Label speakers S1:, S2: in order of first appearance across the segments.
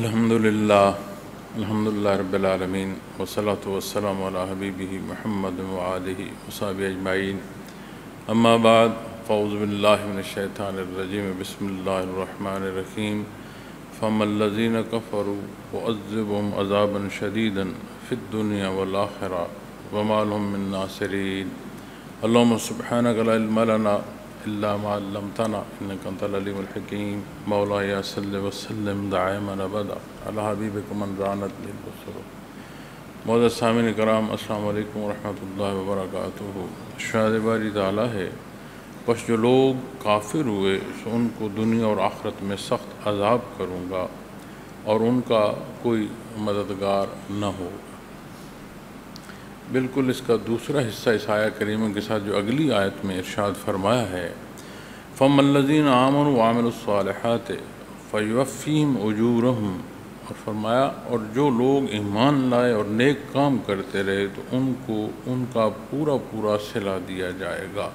S1: الحمدللہ رب العالمین والصلاة والسلام علی حبیبہ محمد وآلہ وصحبہ اجمعین اما بعد فاعوذ باللہ من الشیطان الرجیم بسم اللہ الرحمن الرحیم فَأَمَّا الَّذِينَ كَفَرُوا وَعَذِّبْهُمْ عَذَابًا شَدِيدًا فِي الدُّنْيَا وَالْآخِرَةِ وَمَا لَهُم مِّن نَّاصِرِينَ اللهم سبحانك لا علم لنا إلا ما علمتنا إنك أنت العليم الحكيم مولاي صل وسلم دائما أبدا على حبيبك من رانت للبصر معزز سامعین کرام السلام علیکم ورحمۃ اللہ وبرکاتہ۔ شاید باری تعالیٰ ہے بس جو لوگ کافر ہوئے سو ان کو دنیا اور آخرت میں سخت عذاب کروں گا اور ان کا کوئی مددگار نہ ہوگا۔ بالکل اس کا دوسرا حصہ اس آیہ کریمہ کے ساتھ جو اگلی آیت میں ارشاد فرمایا ہے فَأَمَّا الَّذِينَ آمَنُوا وَعَمِلُوا الصَّالِحَاتِ فَيُوَفِّيهِمْ أُجُورَهُمْ، اور فرمایا اور جو لوگ ایمان لائے اور نیک کام کرتے رہے تو ان کو ان کا پورا پورا صلہ دیا جائے گا۔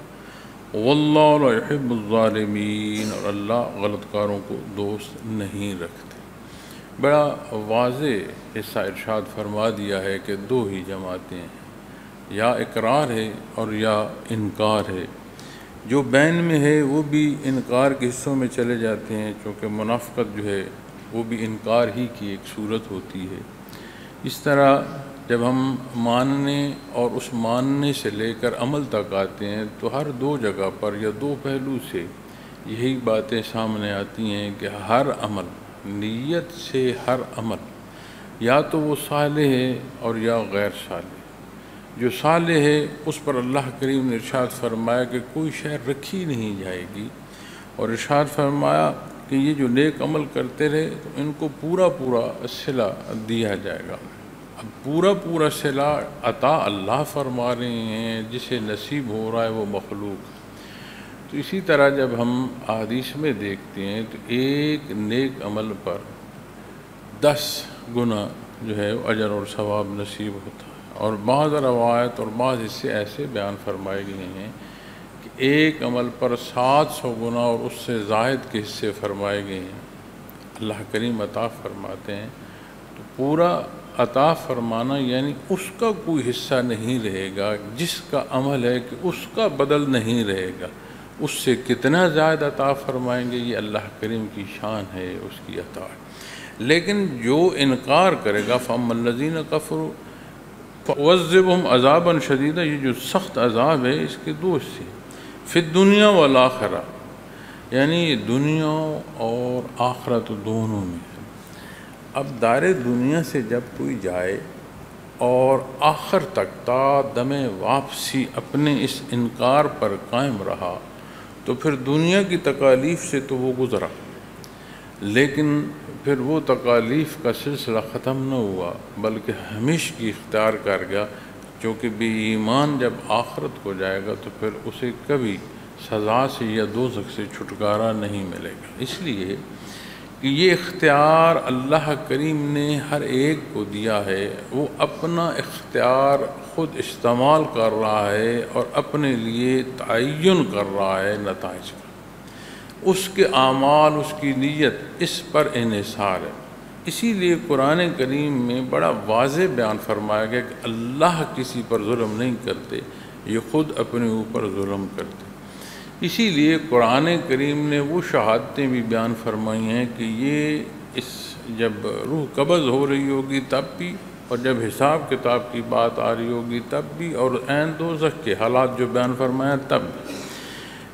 S1: وَاللَّهُ لَا يُحِبُّ الظَّالِمِينَ، اور اللہ غلط کاروں کو دوست نہیں رکھتے۔ بڑا واضح حصہ ارشاد فرما دیا ہے کہ دو ہی جماعتیں ہیں، یا اقرار ہے اور یا انکار ہے۔ جو بین میں ہے وہ بھی انکار کے حصوں میں چلے جاتے ہیں، چونکہ منافقت جو ہے وہ بھی انکار ہی کی ایک صورت ہوتی ہے۔ اس طرح جب ہم ماننے اور اس ماننے سے لے کر عمل تک آتے ہیں تو ہر دو جگہ پر یا دو پہلو سے یہی باتیں سامنے آتی ہیں کہ ہر عمل، نیت سے ہر عمل یا تو وہ صالح ہے اور یا غیر صالح۔ جو صالح ہے اس پر اللہ کریم نے ارشاد فرمایا کہ کوئی شے رکھی نہیں جائے گی، اور ارشاد فرمایا کہ یہ جو نیک عمل کرتے رہے تو ان کو پورا پورا صلہ دیا جائے گا۔ اب پورا پورا صلہ عطا اللہ فرما رہے ہیں، جسے نصیب ہو رہا ہے وہ مخلوق۔ تو اسی طرح جب ہم احادیث میں دیکھتے ہیں تو ایک نیک عمل پر 10 گنا جو ہے اجر اور ثواب نصیب ہوتا ہے، اور بعض روایت اور بعض حصے ایسے بیان فرمائے گئے ہیں کہ ایک عمل پر 700 گنا اور اس سے زائد کے حصے فرمائے گئے ہیں۔ اللہ کریم عطا فرماتے ہیں تو پورا عطا فرمانا یعنی اس کا کوئی حصہ نہیں رہے گا، جس کا عمل ہے کہ اس کا بدل نہیں رہے گا، اس سے کتنا زائد عطا فرمائیں گے یہ اللہ کریم کی شان ہے، اس کی عطا ہے۔ لیکن جو انکار کرے گا فَأَمَّا الَّذِينَ كَفَرُوا فَأُعَذِّبُهُمْ عَذَابًا شَدِيدًا، یہ جو سخت عذاب ہے اس کے دو حصے فِي الدُّنْيَا وَالْآخِرَةِ، یعنی دنیا اور آخرت دونوں میں۔ اب دار دنیا سے جب کوئی جائے اور آخر تک تا دم واپسی اپنے اس انکار پر قائم رہا تو پھر دنیا کی تکالیف سے تو وہ گزرا، لیکن پھر وہ تکالیف کا سلسلہ ختم نہ ہوا بلکہ ہمیشہ اختیار کر گیا، چونکہ بے ایمان جب آخرت کو جائے گا تو پھر اسے کبھی سزا سے یا دوزخ سے چھٹکارا نہیں ملے گا۔ اس لیے کہ یہ اختیار اللہ کریم نے ہر ایک کو دیا ہے، وہ اپنا اختیار خود استعمال کر رہا ہے اور اپنے لیے تعین کر رہا ہے نتائج کا۔ اس کے اعمال، اس کی نیت اس پر انحصار ہے۔ اسی لیے قرآن کریم میں بڑا واضح بیان فرمایا گیا کہ اللہ کسی پر ظلم نہیں کرتے، یہ خود اپنے اوپر ظلم کرتے۔ اسی لیے قرآن کریم نے وہ شہادتیں بھی بیان فرمائی ہیں کہ یہ جب روح قبض ہو رہی ہوگی تب بھی، اور جب حساب کتاب کی بات آ رہی ہوگی تب بھی، اور عین دوزخ کے حالات جو بیان فرمائے تب بھی،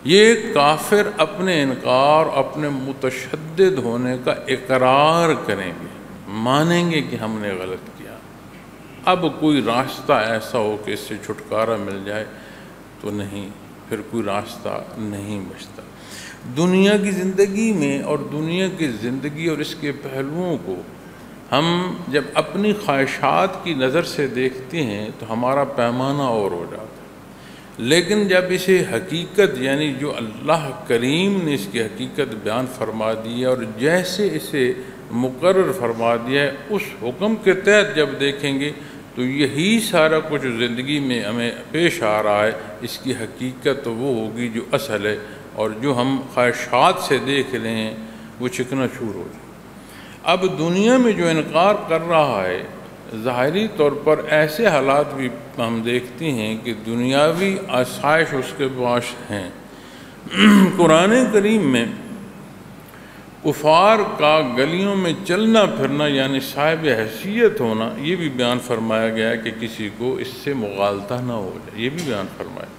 S1: یہ کافر اپنے انکار، اپنے متشدد ہونے کا اقرار کریں گے، مانیں گے کہ ہم نے غلط کیا۔ اب کوئی راستہ ایسا ہو کہ اس سے چھٹکارا مل جائے تو نہیں، پھر کوئی راستہ نہیں بچتا۔ دنیا کی زندگی میں اور دنیا کی زندگی اور اس کے پہلوؤں کو ہم جب اپنی خواہشات کی نظر سے دیکھتے ہیں تو ہمارا پیمانہ اور ہو جاتا ہے، لیکن جب اسے حقیقت یعنی جو اللہ کریم نے اس کی حقیقت بیان فرما دی ہے اور جیسے اسے مقرر فرما دیا ہے اس حکم کے تحت جب دیکھیں گے تو یہی سارا کچھ زندگی میں ہمیں پیش آ رہا ہے، اس کی حقیقت وہ ہوگی جو اصل ہے، اور جو ہم خواہشات سے دیکھ رہے ہیں وہ چکنا چور ہو جائے۔ اب دنیا میں جو انکار کر رہا ہے، ظاہری طور پر ایسے حالات بھی ہم دیکھتے ہیں کہ دنیاوی آسائش اس کے پاس ہیں۔ قرآن کریم میں کفار کا گلیوں میں چلنا پھرنا یعنی صاحب حیثیت ہونا، یہ بھی بیان فرمایا گیا ہے کہ کسی کو اس سے مغالطہ نہ ہو جائے، یہ بھی بیان فرمایا۔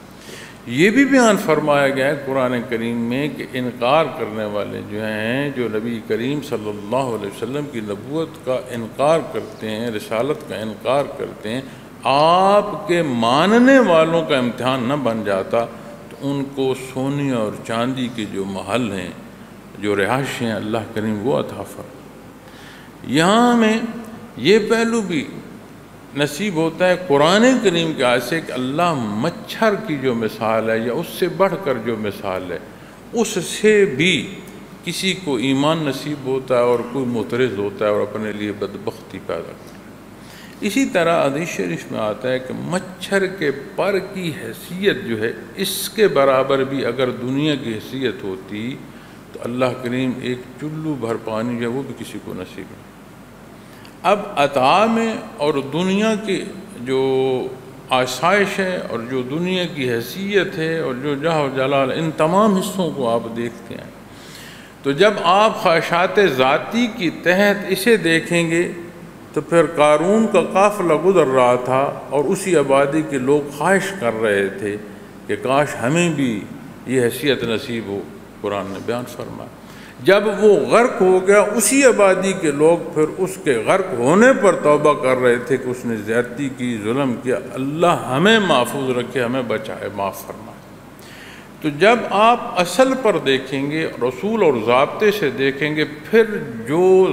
S1: یہ بھی بیان فرمایا گیا ہے قرآن کریم میں کہ انکار کرنے والے جو ہیں، جو نبی کریم صلی اللہ علیہ وسلم کی نبوت کا انکار کرتے ہیں، رسالت کا انکار کرتے ہیں، آپ کے ماننے والوں کا امتحان نہ بن جاتا تو ان کو سونے اور چاندی کے جو محل ہیں، جو رہائش ہیں، اللہ کریم وہ عطا فرمائے۔ یہاں ہمیں یہ پہلو بھی نصیب ہوتا ہے قرآن کریم کے آیت سے کہ اللہ مچھر کی جو مثال ہے یا اس سے بڑھ کر جو مثال ہے، اس سے بھی کسی کو ایمان نصیب ہوتا ہے اور کوئی معترض ہوتا ہے اور اپنے لیے بدبختی پیدا کرتا ہے۔ اسی طرح حدیث شریف میں آتا ہے کہ مچھر کے پر کی حیثیت جو ہے، اس کے برابر بھی اگر دنیا کی حیثیت ہوتی تو اللہ کریم ایک چلو بھر پانی جو ہے وہ بھی کسی کو نصیب نہیں۔ اب عطا میں اور دنیا کی جو آسائش ہے اور جو دنیا کی حیثیت ہے اور جو جاہ و جلال، ان تمام حصوں کو آپ دیکھتے ہیں تو جب آپ خواہشات ذاتی کی تحت اسے دیکھیں گے تو پھر قارون کا قافلہ گزر رہا تھا اور اسی آبادی کے لوگ خواہش کر رہے تھے کہ کاش ہمیں بھی یہ حیثیت نصیب ہو۔ قرآن نے بیان فرمایا جب وہ غرق ہو گیا، اسی آبادی کے لوگ پھر اس کے غرق ہونے پر توبہ کر رہے تھے کہ اس نے زیادتی کی، ظلم کیا، اللہ ہمیں محفوظ رکھے، ہمیں بچائے، معاف فرمائے۔ تو جب آپ اصل پر دیکھیں گے، رسول اور ضابطے سے دیکھیں گے، پھر جو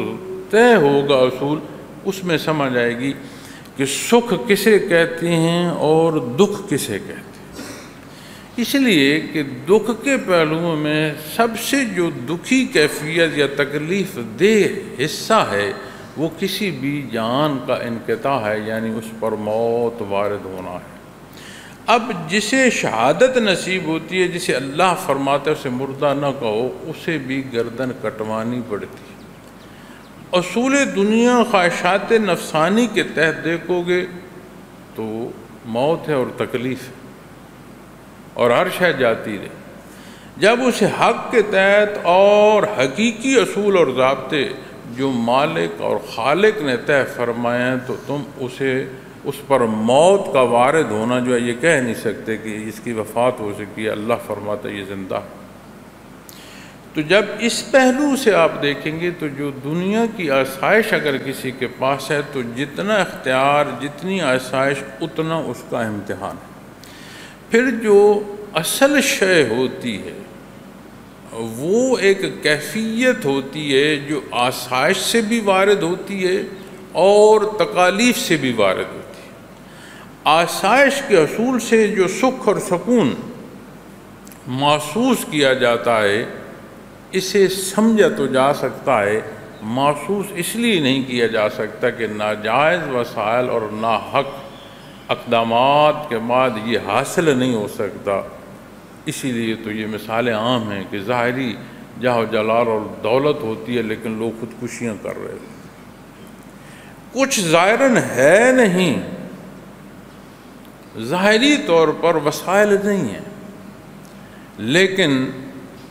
S1: طے ہوگا اصول، اس میں سمجھ آئے گی کہ سکھ کسے کہتے ہیں اور دکھ کسے کہتے ہیں۔ اس لیے کہ دکھ کے پہلوؤں میں سب سے جو دکھی کیفیت یا تکلیف دہ حصہ ہے وہ کسی بھی جان کا انقطاع ہے، یعنی اس پر موت وارد ہونا ہے۔ اب جسے شہادت نصیب ہوتی ہے، جسے اللہ فرماتا ہے اسے مردہ نہ کہو، اسے بھی گردن کٹوانی پڑتی ہے۔ اصول دنیا خواہشات نفسانی کے تحت دیکھو گے تو موت ہے اور تکلیف ہے اور ہر شے جاتی رہے۔ جب اسے حق کے تحت اور حقیقی اصول اور ضابطے جو مالک اور خالق نے طے فرمائے ہیں تو تم اس پر موت کا وارد ہونا جو ہے یہ کہہ نہیں سکتے کہ اس کی وفات ہو سکتی ہے، اللہ فرماتا ہے یہ زندہ ہے۔ تو جب اس پہلو سے آپ دیکھیں گے تو جو دنیا کی آسائش اگر کسی کے پاس ہے تو جتنا اختیار، جتنی آسائش، اتنا اس کا امتحان ہے۔ پھر جو اصل شے ہوتی ہے وہ ایک کیفیت ہوتی ہے جو آسائش سے بھی وارد ہوتی ہے اور تکالیف سے بھی وارد ہوتی ہے۔ آسائش کے حصول سے جو سکھ اور سکون محسوس کیا جاتا ہے، اسے سمجھا تو جا سکتا ہے، محسوس اس لیے نہیں کیا جا سکتا کہ ناجائز وسائل اور ناحق اقدامات کے بعد یہ حاصل نہیں ہو سکتا۔ اسی لیے تو یہ مثالیں عام ہیں کہ ظاہری جاہ و جلال اور دولت ہوتی ہے لیکن لوگ خودکشیاں کر رہے ہیں۔ کچھ ظاہراً ہے نہیں، ظاہری طور پر وسائل نہیں ہیں، لیکن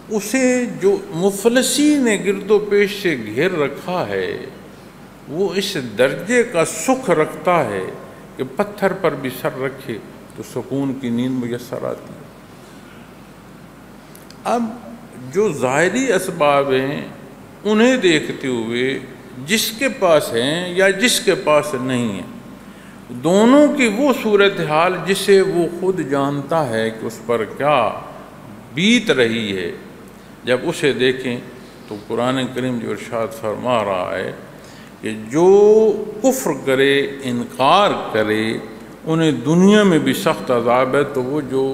S1: اسے جو مفلسی نے گرد و پیش سے گھیر رکھا ہے وہ اس درجے کا سکھ رکھتا ہے کہ پتھر پر بھی سر رکھے تو سکون کی نیند میسر آتی ہے۔ اب جو ظاہری اسباب ہیں انہیں دیکھتے ہوئے جس کے پاس ہیں یا جس کے پاس نہیں ہیں، دونوں کی وہ صورتحال جسے وہ خود جانتا ہے کہ اس پر کیا بیت رہی ہے، جب اسے دیکھیں تو قرآن کریم جو ارشاد فرما رہا ہے کہ جو کفر کرے، انکار کرے، انہیں دنیا میں بھی سخت عذاب ہے، تو وہ جو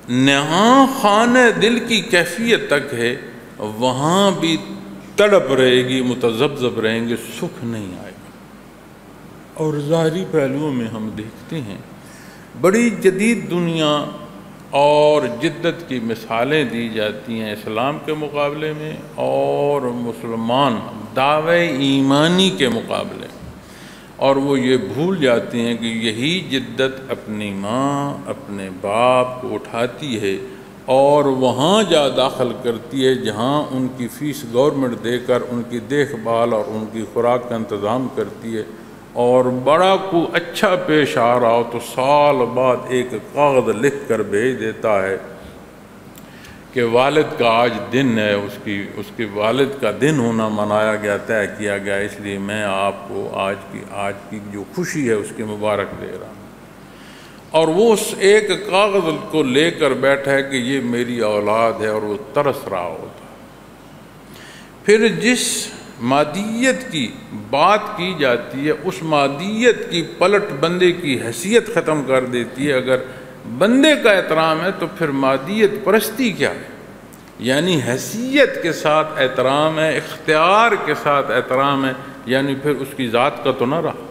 S1: نہاں خانہ دل کی کیفیت تک ہے وہاں بھی تڑپ رہے گی، متذبذب رہیں گے، سکھ نہیں آئے گا۔ اور ظاہری پہلوؤں میں ہم دیکھتے ہیں بڑی جدید دنیا اور جدت کی مثالیں دی جاتی ہیں اسلام کے مقابلے میں، اور مسلمان دعوے ایمانی کے مقابلے، اور وہ یہ بھول جاتے ہیں کہ یہی جدت اپنی ماں اپنے باپ کو اٹھاتی ہے اور وہاں جا داخل کرتی ہے جہاں ان کی فیس گورنمنٹ دے کر ان کی دیکھ بھال اور ان کی خوراک کا انتظام کرتی ہے، اور بڑا کو اچھا پیش آ رہا ہو تو سال بعد ایک کاغذ لکھ کر بھیج دیتا ہے کہ والد کا آج دن ہے، اس کے والد کا دن ہونا منایا گیا، طے کیا گیا، اس لیے میں آپ کو آج کی جو خوشی ہے اس کی مبارک دے رہا ہوں۔ اور وہ اس ایک کاغذ کو لے کر بیٹھا ہے کہ یہ میری اولاد ہے، اور وہ ترس رہا ہوتا ہے۔ پھر جس مادیت کی بات کی جاتی ہے اس مادیت کی پلٹ بندے کی حیثیت ختم کر دیتی ہے۔ اگر بندے کا احترام ہے تو پھر مادیت پرستی کیا ہے؟ یعنی حیثیت کے ساتھ احترام ہے، اختیار کے ساتھ احترام ہے، یعنی پھر اس کی ذات کا تو نہ رہا۔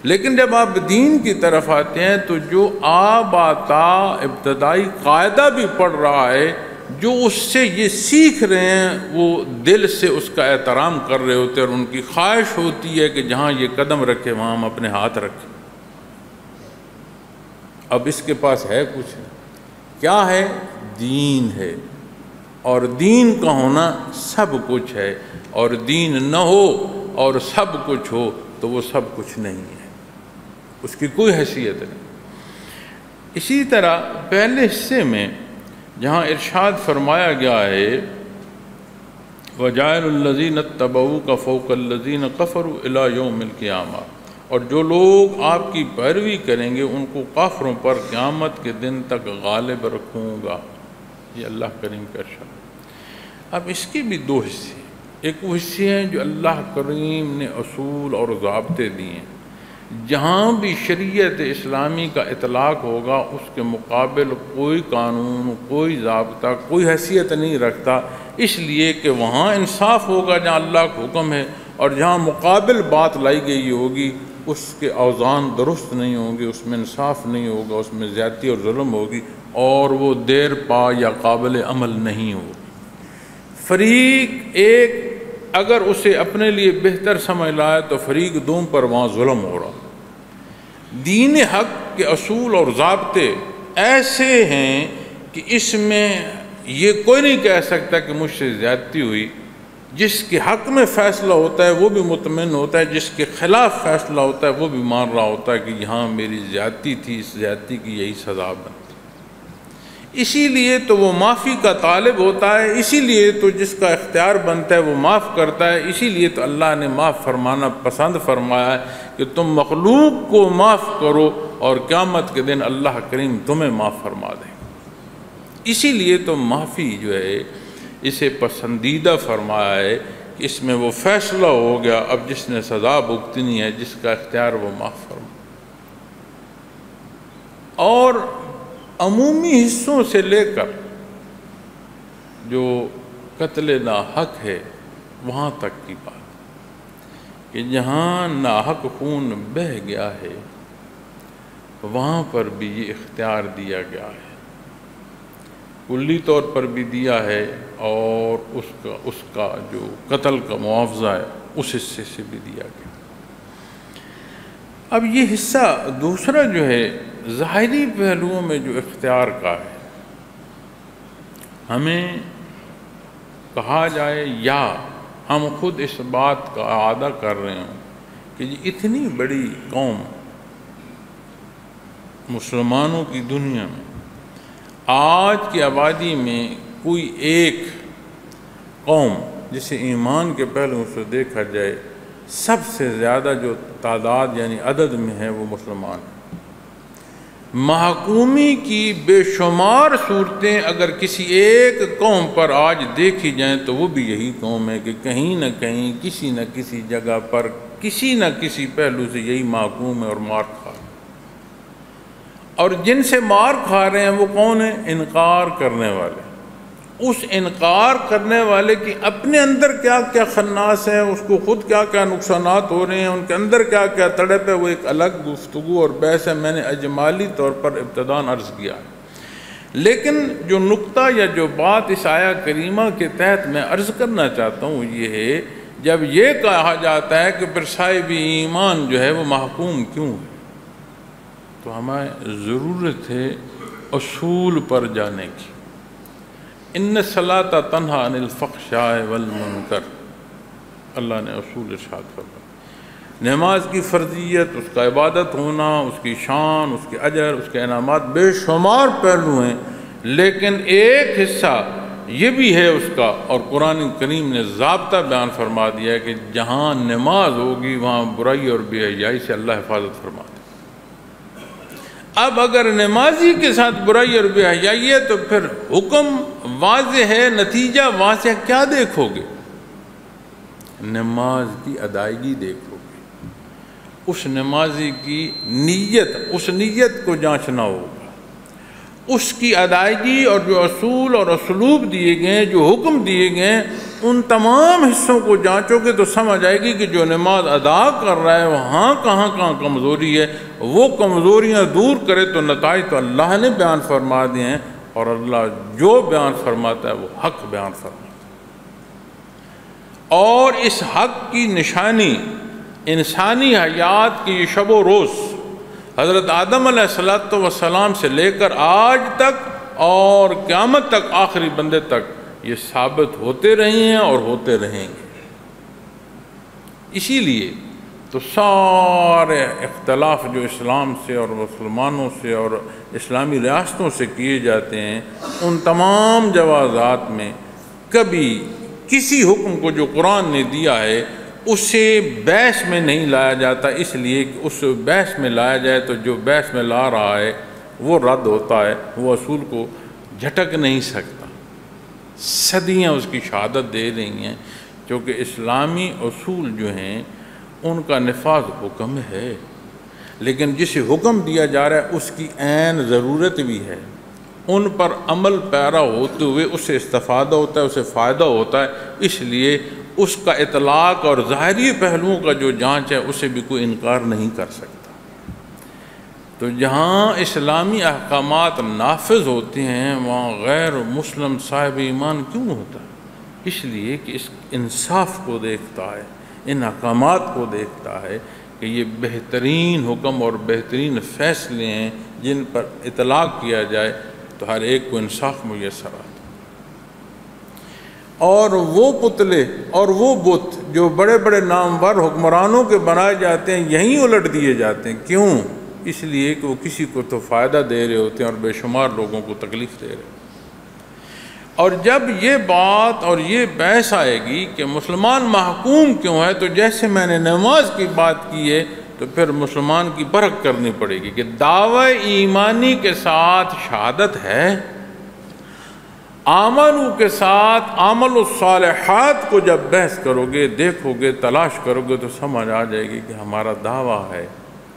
S1: لیکن جب آپ دین کی طرف آتے ہیں تو جو آباتا ابتدائی قاعدہ بھی پڑھ رہا ہے، جو اس سے یہ سیکھ رہے ہیں، وہ دل سے اس کا احترام کر رہے ہوتے ہیں، اور ان کی خواہش ہوتی ہے کہ جہاں یہ قدم رکھے وہاں ہم اپنے ہاتھ رکھیں۔ اب اس کے پاس ہے کچھ، کیا ہے؟ دین ہے، اور دین کا ہونا سب کچھ ہے، اور دین نہ ہو اور سب کچھ ہو تو وہ سب کچھ نہیں ہے، اس کی کوئی حیثیت نہیں۔ اسی طرح پہلے حصے میں جہاں ارشاد فرمایا گیا ہے وَجَعَلُ الَّذِينَ اتَّبَعُوكَ فَوْقَ الَّذِينَ كَفَرُوا إِلَى يَوْمِ الْقِيَامَةِ، اور جو لوگ آپ کی پیروی کریں گے ان کو کافروں پر قیامت کے دن تک غالب رکھوں گا، یہ اللہ کریم کا ارشاد۔ اب اس کے بھی دو حصے، ایک وہ حصے ہیں جو اللہ کریم نے اصول اور ضابطے دیے ہیں، جہاں بھی شریعت اسلامی کا اطلاق ہوگا اس کے مقابل کوئی قانون، کوئی ضابطہ، کوئی حیثیت نہیں رکھتا، اس لیے کہ وہاں انصاف ہوگا جہاں اللہ کا حکم ہے، اور جہاں مقابل بات لائی گئی ہوگی اس کے اوزان درست نہیں ہوں گے، اس میں انصاف نہیں ہوگا، اس میں زیادتی اور ظلم ہوگی، اور وہ دیر پا یا قابل عمل نہیں ہوگی۔ فریق ایک اگر اسے اپنے لیے بہتر سمجھ لائے تو فریق دوم پر وہاں ظلم ہو رہا۔ دین حق کے اصول اور ضابطے ایسے ہیں کہ اس میں یہ کوئی نہیں کہہ سکتا کہ مجھ سے زیادتی ہوئی۔ جس کے حق میں فیصلہ ہوتا ہے وہ بھی مطمئن ہوتا ہے، جس کے خلاف فیصلہ ہوتا ہے وہ بھی مان رہا ہوتا ہے کہ یہاں میری زیادتی تھی، اس زیادتی کی یہی سزا بنتی۔ اسی لیے تو وہ معافی کا طالب ہوتا ہے، اسی لیے تو جس کا اختیار بنتا ہے وہ معاف کرتا ہے، اسی لیے تو اللہ نے معاف فرمانا پسند فرمایا ہے کہ تم مخلوق کو معاف کرو اور قیامت کے دن اللہ کریم تمہیں معاف فرما دے۔ اسی لیے تو معافی جو ہے اسے پسندیدہ فرمایا ہے کہ اس میں وہ فیصلہ ہو گیا، اب جس نے سزا بھگتنی ہے، جس کا اختیار وہ معاف فرما۔ اور عمومی حصوں سے لے کر جو قتل ناحق ہے وہاں تک کی بات کہ جہاں ناحق خون بہہ گیا ہے وہاں پر بھی یہ اختیار دیا گیا ہے، کلی طور پر بھی دیا ہے، اور اس کا جو قتل کا معاوضہ ہے اس حصے سے بھی دیا گیا۔ اب یہ حصہ دوسرا جو ہے ظاہری پہلوؤں میں جو اختیار کا ہے، ہمیں کہا جائے یا ہم خود اس بات کا اعادہ کر رہے ہوں کہ یہ اتنی بڑی قوم مسلمانوں کی دنیا میں آج کی آبادی میں کوئی ایک قوم جسے ایمان کے پہلوؤں سے دیکھا جائے سب سے زیادہ جو تعداد یعنی عدد میں ہے وہ مسلمان ہیں۔ محکومی کی بے شمار صورتیں اگر کسی ایک قوم پر آج دیکھی جائیں تو وہ بھی یہی قوم ہے کہ کہیں نہ کہیں کسی نہ کسی جگہ پر کسی نہ کسی پہلو سے یہی محکوم ہے اور مار کھا رہے ہیں۔ اور جن سے مار کھا رہے ہیں وہ کون ہیں؟ انکار کرنے والے۔ اس انکار کرنے والے کی اپنے اندر کیا کیا خناس ہے، اس کو خود کیا کیا نقصانات ہو رہے ہیں، ان کے اندر کیا کیا تڑپ ہے، وہ ایک الگ گفتگو اور بحث ہے، میں نے اجمالی طور پر ابتداً عرض کیا ہے۔ لیکن جو نقطہ یا جو بات اس آیہ کریمہ کے تحت میں عرض کرنا چاہتا ہوں یہ ہے جب یہ کہا جاتا ہے کہ پھر صاحب ایمان جو ہے وہ محکوم کیوں ہے، تو ہمیں ضرورت ہے اصول پر جانے کی۔ ان الصلاۃ تنہی عن الفحشاء والمنکر، اللہ نے اصول ارشاد فرمایا۔ نماز کی فرضیت، اس کا عبادت ہونا، اس کی شان، اس کے اجر، اس کے انعامات بے شمار پہلو ہیں، لیکن ایک حصہ یہ بھی ہے اس کا، اور قرآن کریم نے ضابطہ بیان فرما دیا ہے کہ جہاں نماز ہوگی وہاں برائی اور بے حیائی سے اللہ حفاظت فرماتا ہے۔ اب اگر نمازی کے ساتھ برائی اور بے حیائی ہے تو پھر حکم واضح ہے، نتیجہ واضح، کیا دیکھو گے؟ نماز کی ادائیگی دیکھو گے، اس نمازی کی نیت، اس نیت کو جانچنا ہوگا، اس کی ادائیگی اور جو اصول اور اسلوب دیے گئے ہیں، جو حکم دیے گئے ہیں، ان تمام حصوں کو جانچو گے تو سمجھ آئے گی کہ جو نماز ادا کر رہا ہے وہاں کہاں کہاں کمزوری ہے، وہ کمزوریاں دور کرے تو نتائج تو اللہ نے بیان فرما دیے ہیں، اور اللہ جو بیان فرماتا ہے وہ حق بیان فرماتا ہے۔ اور اس حق کی نشانی انسانی حیات کی یہ شب و روز حضرت آدم علیہ السلام سے لے کر آج تک اور قیامت تک آخری بندے تک یہ ثابت ہوتے رہے ہیں اور ہوتے رہیں گے۔ اسی لیے تو سارے اختلاف جو اسلام سے اور مسلمانوں سے اور اسلامی ریاستوں سے کیے جاتے ہیں، ان تمام جوازات میں کبھی کسی حکم کو جو قرآن نے دیا ہے اسے بحث میں نہیں لایا جاتا، اس لیے کہ اس بحث میں لایا جائے تو جو بحث میں لا رہا ہے وہ رد ہوتا ہے، وہ اصول کو جھٹک نہیں سکتا۔ صدیاں اس کی شہادت دے رہی ہیں، کیونکہ اسلامی اصول جو ہیں ان کا نفاذ حکم ہے، لیکن جسے حکم دیا جا رہا ہے اس کی عین ضرورت بھی ہے، ان پر عمل پیرا ہوتے ہوئے اس سے استفادہ ہوتا ہے، اسے فائدہ ہوتا ہے، اس لیے اس کا اطلاق اور ظاہری پہلوؤں کا جو جانچ ہے اسے بھی کوئی انکار نہیں کر سکتا۔ تو جہاں اسلامی احکامات نافذ ہوتے ہیں وہاں غیر مسلم صاحب ایمان کیوں ہوتا ہے؟ اس لیے کہ اس انصاف کو دیکھتا ہے، ان احکامات کو دیکھتا ہے کہ یہ بہترین حکم اور بہترین فیصلے ہیں جن پر اطلاق کیا جائے تو ہر ایک کو انصاف میسر آتا ہے۔ اور وہ پتلے اور وہ بت جو بڑے بڑے نامور حکمرانوں کے بنائے جاتے ہیں یہیں الٹ دیے جاتے ہیں، کیوں؟ اس لیے کہ وہ کسی کو تو فائدہ دے رہے ہوتے ہیں اور بے شمار لوگوں کو تکلیف دے رہے ہیں۔ اور جب یہ بات اور یہ بحث آئے گی کہ مسلمان محکوم کیوں ہے، تو جیسے میں نے نماز کی بات کی ہے تو پھر مسلمان کی پرکھ کرنی پڑے گی کہ دعوی ایمانی کے ساتھ شہادت ہے، آمنو کے ساتھ عمل الصالحات کو جب بحث کرو گے، دیکھو گے، تلاش کرو گے تو سمجھ آ جائے گی کہ ہمارا دعویٰ ہے،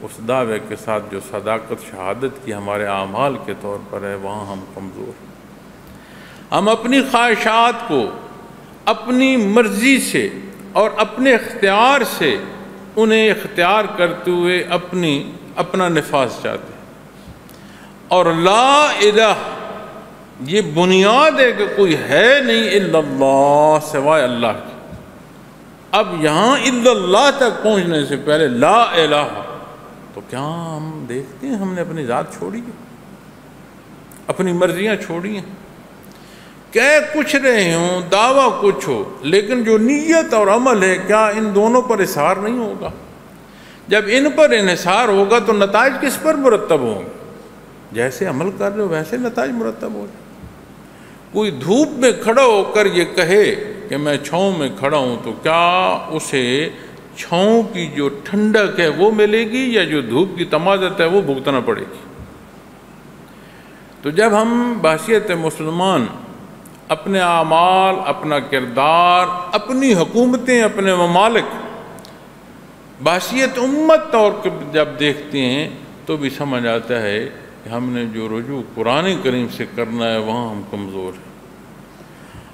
S1: اس دعوے کے ساتھ جو صداقت شہادت کی ہمارے اعمال کے طور پر ہے وہاں ہم کمزور ہیں۔ ہم اپنی خواہشات کو اپنی مرضی سے اور اپنے اختیار سے انہیں اختیار کرتے ہوئے اپنا نفاذ چاہتے ہیں، اور لا الہ یہ بنیاد ہے کہ کوئی ہے نہیں الا اللہ سوائے اللہ کی۔ اب یہاں الا اللہ تک پہنچنے سے پہلے لا الہ، تو کیا ہم دیکھتے ہیں ہم نے اپنی ذات چھوڑی ہے، اپنی مرضیاں چھوڑی ہیں، کہہ کچھ رہے ہوں، دعویٰ کچھ ہو، لیکن جو نیت اور عمل ہے کیا ان دونوں پر انحصار نہیں ہوگا؟ جب ان پر انحصار ہوگا تو نتائج کس پر مرتب ہوں گے؟ جیسے عمل کر رہے ہو ویسے نتائج مرتب ہو جائے۔ کوئی دھوپ میں کھڑا ہو کر یہ کہے کہ میں چھاؤں میں کھڑا ہوں تو کیا اسے چھاؤں کی جو ٹھنڈک ہے وہ ملے گی یا جو دھوپ کی تمازت ہے وہ بھگتنا پڑے گی؟ تو جب ہم بحیثیت مسلمان اپنے اعمال، اپنا کردار، اپنی حکومتیں، اپنے ممالک بحیثیت امت طور کے جب دیکھتے ہیں تو بھی سمجھ آتا ہے کہ ہم نے جو رجوع قرآن کریم سے کرنا ہے وہاں ہم کمزور ہیں۔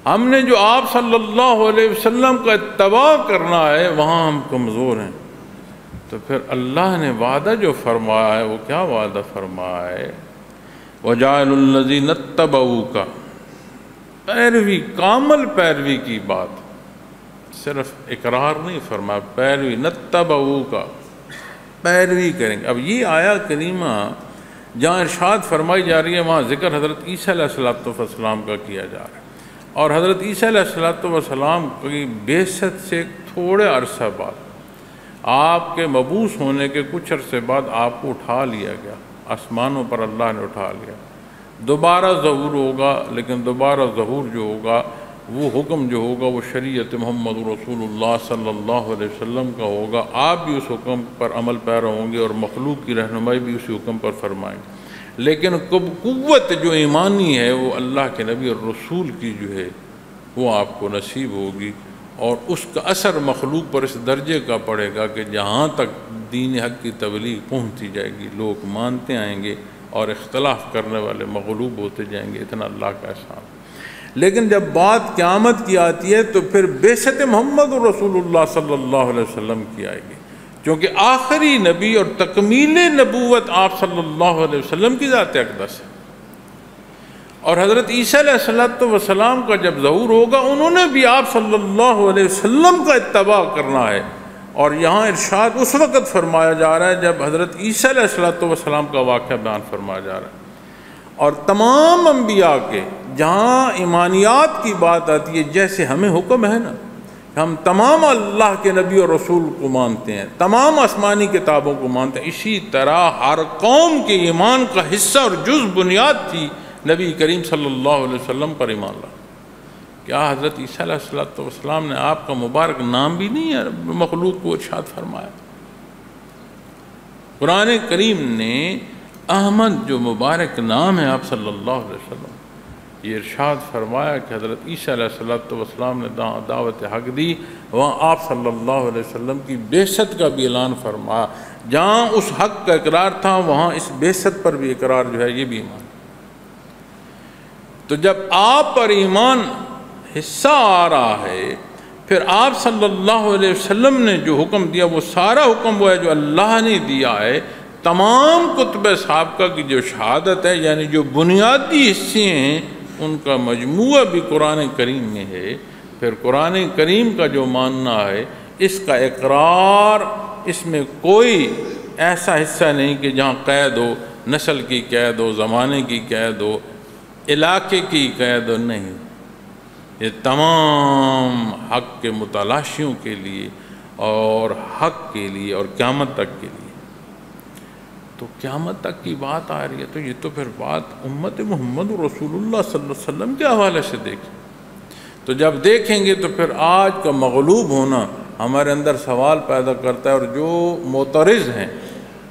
S1: ہم نے جو آپ صلی اللہ علیہ وسلم کا اتباع کرنا ہے وہاں ہم کمزور ہیں۔ تو پھر اللہ نے وعدہ جو فرمایا ہے وہ کیا وعدہ فرمایا ہے؟ وَجَعَلُ الَّذِينَ اتَّبَعُوكَ، پیروی، کامل پیروی کی بات صرف اقرار نہیں فرمایا، پیروی، نتبعو کا پیروی کریں گے۔ اب یہ آیا کریمہ جہاں ارشاد فرمائی جا رہی ہے وہاں ذکر حضرت عیسیٰ علیہ السلام کا کیا جا رہا ہے، اور حضرت عیسیٰ علیہ السلام کی بعثت سے تھوڑے عرصہ بعد، آپ کے مبعوث ہونے کے کچھ عرصے بعد آپ کو اٹھا لیا گیا، آسمانوں پر اللہ نے اٹھا لیا۔ دوبارہ ظہور ہوگا، لیکن دوبارہ ظہور جو ہوگا وہ حکم جو ہوگا وہ شریعت محمد رسول اللہ صلی اللہ علیہ وسلم کا ہوگا۔ آپ بھی اس حکم پر عمل پیرا ہوں گے اور مخلوق کی رہنمائی بھی اسی حکم پر فرمائیں گے، لیکن قوت جو ایمانی ہے وہ اللہ کے نبی اور رسول کی جو ہے وہ آپ کو نصیب ہوگی، اور اس کا اثر مخلوق پر اس درجے کا پڑے گا کہ جہاں تک دین حق کی تبلیغ پہنچتی جائے گی لوگ مانتے آئیں گے اور اختلاف کرنے والے مغلوب ہوتے جائیں گے۔ اتنا اللہ کا احسان۔ لیکن جب بات قیامت کی آتی ہے تو پھر بعثت محمد رسول اللہ صلی اللہ علیہ وسلم کی آئے گی، کیونکہ آخری نبی اور تکمیل نبوت آپ صلی اللہ علیہ وسلم کی ذات اقدس ہے، اور حضرت عیسیٰ علیہ السلام کا جب ظہور ہوگا انہوں نے بھی آپ صلی اللہ علیہ وسلم کا اتباع کرنا ہے، اور یہاں ارشاد اس وقت فرمایا جا رہا ہے جب حضرت عیسیٰ علیہ السلام کا واقعہ بیان فرمایا جا رہا ہے، اور تمام انبیاء کے جہاں ایمانیات کی بات آتی ہے، جیسے ہمیں حکم ہے نا، ہم تمام اللہ کے نبی اور رسول کو مانتے ہیں، تمام آسمانی کتابوں کو مانتے ہیں، اسی طرح ہر قوم کے ایمان کا حصہ اور جز بنیاد تھی نبی کریم صلی اللہ علیہ وسلم پر ایمان لانا۔ کیا حضرت عیسیٰ علیہ السلام نے آپ کا مبارک نام بھی نہیں ہے مخلوق کو ارشاد فرمایا؟ قرآن کریم نے احمد جو مبارک نام ہے آپ صلی اللہ علیہ وسلم، یہ ارشاد فرمایا کہ حضرت عیسیٰ علیہ السلام نے دعوت حق دی، وہاں آپ صلی اللہ علیہ وسلم کی بعثت کا بھی اعلان فرمایا، جہاں اس حق کا اقرار تھا وہاں اس بعثت پر بھی اقرار جو ہے یہ بھی ایمان۔ تو جب آپ پر ایمان حصہ آ رہا ہے، پھر آپ صلی اللہ علیہ وسلم نے جو حکم دیا وہ سارا حکم وہ ہے جو اللہ نے دیا ہے۔ تمام کتب سابقہ کی جو شہادت ہے، یعنی جو بنیادی حصے ہیں ان کا مجموعہ بھی قرآن کریم میں ہے۔ پھر قرآن کریم کا جو ماننا ہے اس کا اقرار، اس میں کوئی ایسا حصہ نہیں کہ جہاں قید ہو، نسل کی قید ہو، زمانے کی قید ہو، علاقے کی قید ہو، نہیں۔ یہ تمام حق کے متلاشیوں کے لیے اور حق کے لیے اور قیامت تک کے لیے۔ تو قیامت تک کی بات آ رہی ہے تو یہ تو پھر بات امت محمد رسول اللہ صلی اللہ علیہ وسلم کے حوالے سے دیکھیں۔ تو جب دیکھیں گے تو پھر آج کا مغلوب ہونا ہمارے اندر سوال پیدا کرتا ہے، اور جو معترض ہیں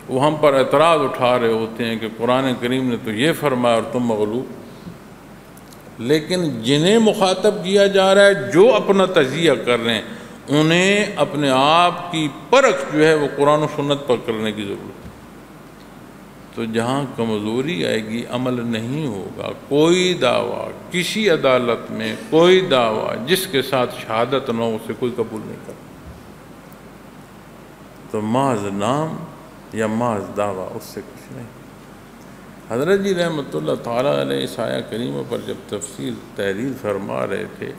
S1: وہ ہم پر اعتراض اٹھا رہے ہوتے ہیں کہ قرآن کریم نے تو یہ فرمایا اور تم مغلوب۔ لیکن جنہیں مخاطب کیا جا رہا ہے، جو اپنا تجزیہ کر رہے ہیں، انہیں اپنے آپ کی پرکھ جو ہے وہ قرآن و سنت پر کرنے کی ضرورت ہے۔ تو جہاں کمزوری آئے گی عمل نہیں ہوگا، کوئی دعویٰ کسی عدالت میں، کوئی دعویٰ جس کے ساتھ شہادت نہ ہو اسے کوئی قبول نہیں کرتا۔ تو محض نام یا محض دعویٰ اس سے کچھ نہیں۔ حضرت جی رحمۃ اللہ تعالیٰ علیہ اس آیہ کریمہ پر جب تفصیل تحریر فرما رہے تھے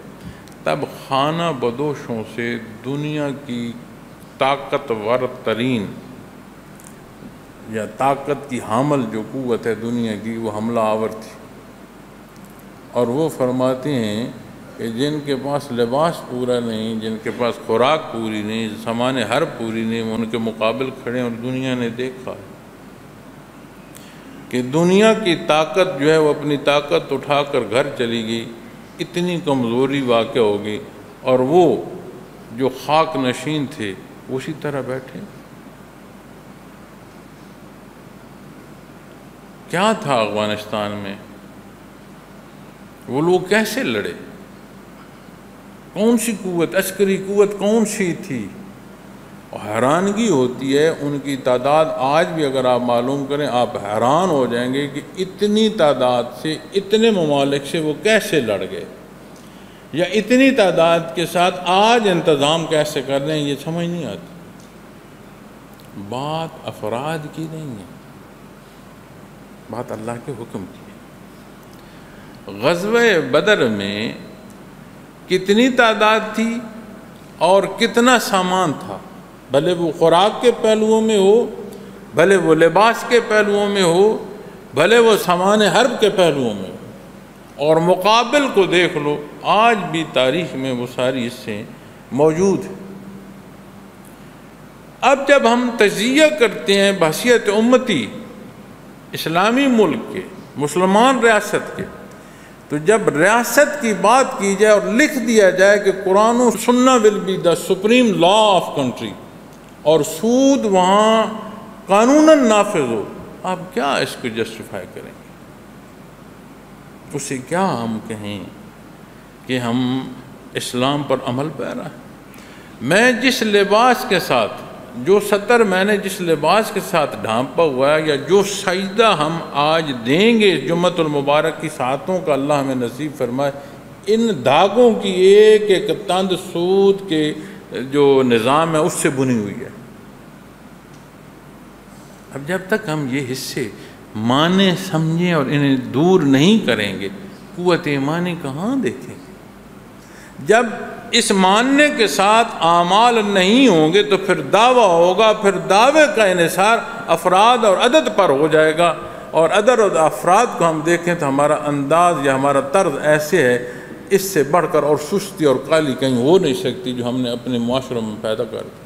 S1: تب خانہ بدوشوں سے دنیا کی طاقتور ترین یا طاقت کی حامل جو قوت ہے دنیا کی وہ حملہ آور تھی، اور وہ فرماتے ہیں کہ جن کے پاس لباس پورا نہیں، جن کے پاس خوراک پوری نہیں، سامان ہر پوری نہیں، ان کے مقابل کھڑے اور دنیا نے دیکھا ہے کہ دنیا کی طاقت جو ہے وہ اپنی طاقت اٹھا کر گھر چلی گئی، اتنی کمزوری واقع ہوگی، اور وہ جو خاک نشین تھے اسی طرح بیٹھے۔ کیا تھا افغانستان میں؟ وہ لوگ کیسے لڑے؟ کون سی قوت، عسکری قوت کون سی تھی؟ حیرانگی ہوتی ہے ان کی تعداد آج بھی اگر آپ معلوم کریں آپ حیران ہو جائیں گے کہ اتنی تعداد سے، اتنے ممالک سے وہ کیسے لڑ گئے، یا اتنی تعداد کے ساتھ آج انتظام کیسے کر رہے ہیں، یہ سمجھ نہیں آتی۔ بات افراد کی نہیں ہے، بات اللہ کے حکم کی ہے۔ غزوہ بدر میں کتنی تعداد تھی؟ اور کتنا سامان تھا، بھلے وہ خوراک کے پہلوؤں میں ہو، بھلے وہ لباس کے پہلوؤں میں ہو، بھلے وہ سامان حرب کے پہلوؤں میں ہو۔ اور مقابل کو دیکھ لو، آج بھی تاریخ میں وہ ساری حصے موجود ہیں۔ اب جب ہم تجزیہ کرتے ہیں بحیثیت امتی اسلامی ملک کے، مسلمان ریاست کے، تو جب ریاست کی بات کی جائے اور لکھ دیا جائے کہ قرآن و Sunnah will be the supreme law of country, اور سود وہاں قانوناً نافذ ہو، آپ کیا اس کو جسٹیفائی کریں گے؟ اسے کیا ہم کہیں کہ ہم اسلام پر عمل پیرا ہے؟ میں جس لباس کے ساتھ، جو سطر میں نے جس لباس کے ساتھ ڈھانپا ہوا ہے، یا جو سجدہ ہم آج دیں گے جمعۃ المبارک کی ساعتوں کا اللہ ہمیں نصیب فرمائے، ان دھاگوں کی ایک ایک تند سود کے جو نظام ہے اس سے بنی ہوئی ہے۔ اب جب تک ہم یہ حصے مانے سمجھیں اور انہیں دور نہیں کریں گے، قوت ایمانی کہاں دیکھیں گے؟ جب اس ماننے کے ساتھ اعمال نہیں ہوں گے تو پھر دعویٰ ہوگا، پھر دعوے کا انحصار افراد اور عدد پر ہو جائے گا، اور عدد اور افراد کو ہم دیکھیں تو ہمارا انداز یا ہمارا طرز ایسے ہے، اس سے بڑھ کر اور سستی اور کالی کہیں ہو نہیں سکتی جو ہم نے اپنے معاشروں میں پیدا کر دی۔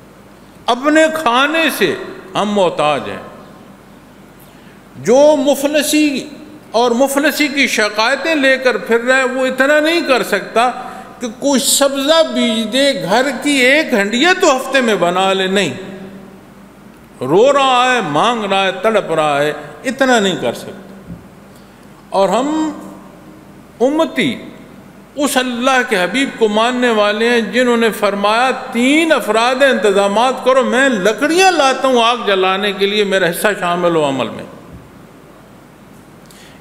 S1: اپنے کھانے سے ہم محتاج ہیں۔ جو مفلسی اور مفلسی کی شکایتیں لے کر پھر رہا ہے، وہ اتنا نہیں کر سکتا کہ کوئی سبزہ بیج دے، گھر کی ایک ہنڈیا تو ہفتے میں بنا لے، نہیں، رو رہا ہے، مانگ رہا ہے، تڑپ رہا ہے، اتنا نہیں کر سکتا۔ اور ہم امتی اس اللہ کے حبیب کو ماننے والے ہیں جنہوں نے فرمایا 3 افراد انتظامات کرو، میں لکڑیاں لاتا ہوں آگ جلانے کے لیے، میرا حصہ شامل ہو عمل میں۔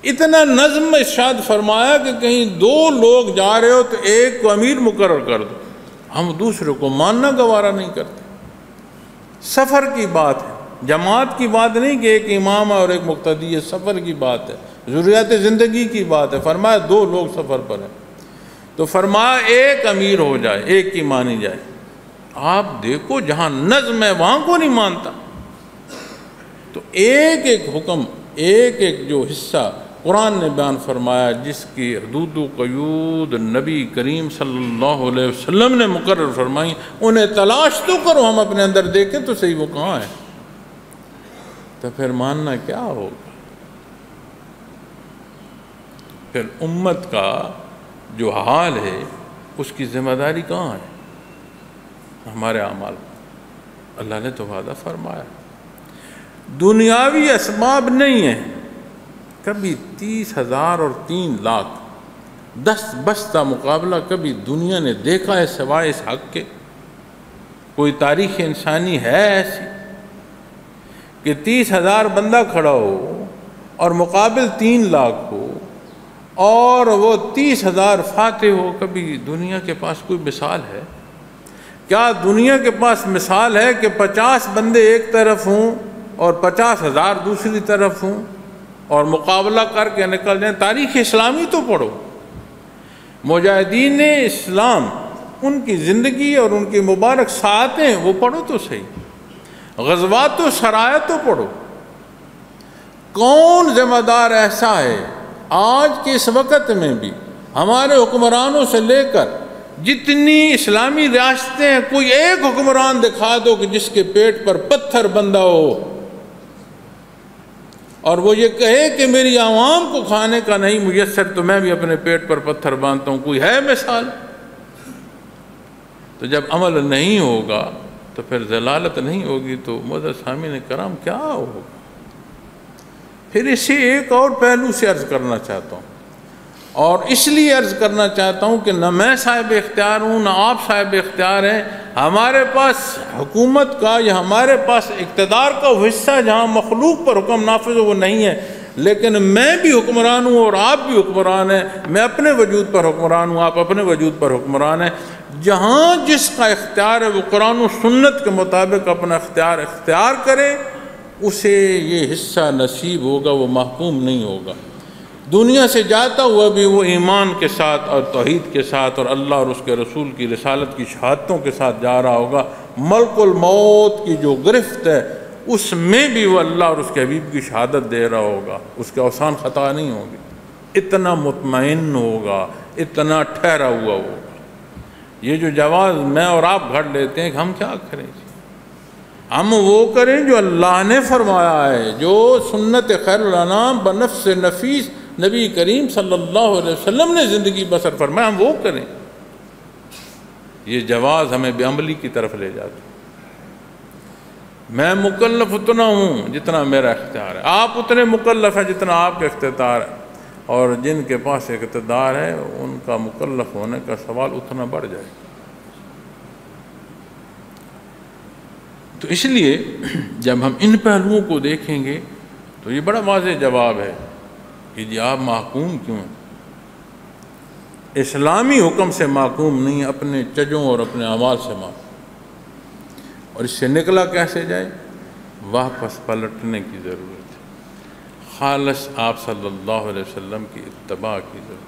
S1: اتنا نظم ارشاد فرمایا کہ کہیں 2 لوگ جا رہے ہو تو ایک کو امیر مقرر کر دو، ہم دوسرے کو ماننا گوارا نہیں کرتے۔ سفر کی بات ہے، جماعت کی بات نہیں کہ ایک امام ہے اور ایک مقتدی ہے، سفر کی بات ہے، ضروریات زندگی کی بات ہے۔ فرمایا 2 لوگ سفر پر ہیں تو فرمایا ایک امیر ہو جائے، ایک کی مانی جائے۔ آپ دیکھو جہاں نظم ہے وہاں کو نہیں مانتا، تو ایک ایک حکم، ایک ایک جو حصہ قرآن نے بیان فرمایا، جس کی حدود و قیود نبی کریم صلی اللہ علیہ وسلم نے مقرر فرمائی، انہیں تلاش تو کرو، ہم اپنے اندر دیکھیں تو صحیح وہ کہاں ہے، تو پھر ماننا کیا ہوگا؟ پھر امت کا جو حال ہے اس کی ذمہ داری کہاں ہے؟ ہمارے اعمال۔ اللہ نے تو وعدہ فرمایا، دنیاوی اسباب نہیں ہیں، کبھی 30,000 اور 3 لاکھ دست بستہ مقابلہ کبھی دنیا نے دیکھا ہے سوائے اس حق کے؟ کوئی تاریخ انسانی ہے ایسی کہ 30,000 بندہ کھڑا ہو اور مقابل 3 لاکھ ہو اور وہ 30,000 فاتح ہو؟ کبھی دنیا کے پاس کوئی مثال ہے؟ کیا دنیا کے پاس مثال ہے کہ 50 بندے ایک طرف ہوں اور 50,000 دوسری طرف ہوں اور مقابلہ کر کے نکل جائیں؟ تاریخ اسلامی تو پڑھو، مجاہدین اسلام، ان کی زندگی اور ان کی مبارک ساعتیں وہ پڑھو تو صحیح، غزوات و سرایہ تو پڑھو۔ کون ذمہ دار ایسا ہے آج کے اس وقت میں بھی ہمارے حکمرانوں سے لے کر جتنی اسلامی ریاستیں ہیں، کوئی ایک حکمران دکھا دو کہ جس کے پیٹ پر پتھر بندھا ہو اور وہ یہ کہے کہ میری عوام کو کھانے کا نہیں میسر تو میں بھی اپنے پیٹ پر پتھر باندھتا ہوں؟ کوئی ہے مثال؟ تو جب عمل نہیں ہوگا تو پھر ضلالت نہیں ہوگی تو معزز سامعین کرام کیا ہوگا؟ پھر اسے ایک اور پہلو سے عرض کرنا چاہتا ہوں، اور اس لیے عرض کرنا چاہتا ہوں کہ نہ میں صاحب اختیار ہوں نہ آپ صاحب اختیار ہیں، ہمارے پاس حکومت کا یا ہمارے پاس اقتدار کا وہ حصہ جہاں مخلوق پر حکم نافذ ہو وہ نہیں ہے، لیکن میں بھی حکمران ہوں اور آپ بھی حکمران ہیں، میں اپنے وجود پر حکمران ہوں، آپ اپنے وجود پر حکمران ہیں۔ جہاں جس کا اختیار ہے وہ قرآن و سنت کے مطابق اپنا اختیار کرے، اسے یہ حصہ نصیب ہوگا، وہ محکوم نہیں ہوگا۔ دنیا سے جاتا ہوا بھی وہ ایمان کے ساتھ اور توحید کے ساتھ اور اللہ اور اس کے رسول کی رسالت کی شہادتوں کے ساتھ جا رہا ہوگا۔ ملک الموت کی جو گرفت ہے اس میں بھی وہ اللہ اور اس کے حبیب کی شہادت دے رہا ہوگا، اس کے اوسان خطا نہیں ہوگی، اتنا مطمئن ہوگا، اتنا ٹھہرا ہوا ہوگا۔ یہ جو جواز میں اور آپ گھڑ لیتے ہیں کہ ہم کیا کریں، ہم وہ کریں جو اللہ نے فرمایا ہے، جو سنت خیر الانام بنفس نفیس نبی کریم صلی اللہ علیہ وسلم نے زندگی بسر فرمایا، ہم وہ کریں۔ یہ جواز ہمیں بے عملی کی طرف لے جاتا ہے۔ میں مکلف اتنا ہوں جتنا میرا اختیار ہے، آپ اتنے مکلف ہیں جتنا آپ کا اختیار ہے، اور جن کے پاس اقتدار ہے ان کا مکلف ہونے کا سوال اتنا بڑھ جائے۔ تو اس لیے جب ہم ان پہلوؤں کو دیکھیں گے تو یہ بڑا واضح جواب ہے کہ جی آپ محکوم کیوں ہیں؟ اسلامی حکم سے محکوم نہیں، اپنے چجوں اور اپنے اعمال سے محکوم۔ اور اس سے نکلا کیسے جائے؟ واپس پلٹنے کی ضرورت ہے، خالص آپ صلی اللہ علیہ وسلم کی اتباع کی ضرورت۔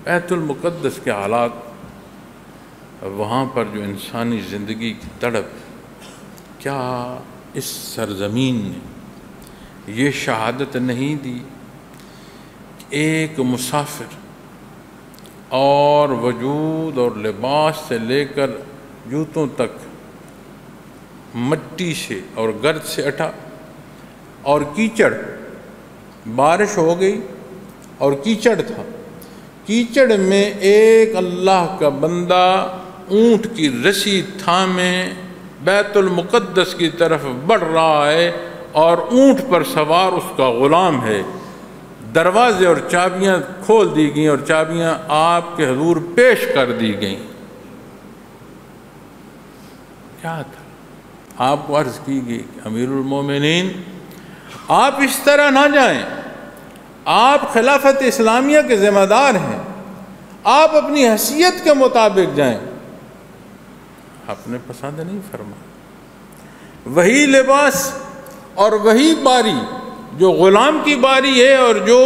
S1: بیت المقدس کے حالات، وہاں پر جو انسانی زندگی کی تڑپ، کیا اس سرزمین نے یہ شہادت نہیں دی کہ ایک مسافر اور وجود اور لباس سے لے کر جوتوں تک مٹی سے اور گرد سے اٹھا، اور کیچڑ، بارش ہو گئی اور کیچڑ تھا، کیچڑ میں ایک اللہ کا بندہ اونٹ کی رسی تھامے بیت المقدس کی طرف بڑھ رہا ہے، اور اونٹ پر سوار اس کا غلام ہے۔ دروازے اور چابیاں کھول دی گئیں اور چابیاں آپ کے حضور پیش کر دی گئیں۔ کیا تھا؟ آپ کو عرض کی گئی کہ امیر المومنین آپ اس طرح نہ جائیں، آپ خلافت اسلامیہ کے ذمہ دار ہیں، آپ اپنی حیثیت کے مطابق جائیں۔ آپ نے پسند نہیں فرمایا۔ وہی لباس اور وہی باری، جو غلام کی باری ہے اور جو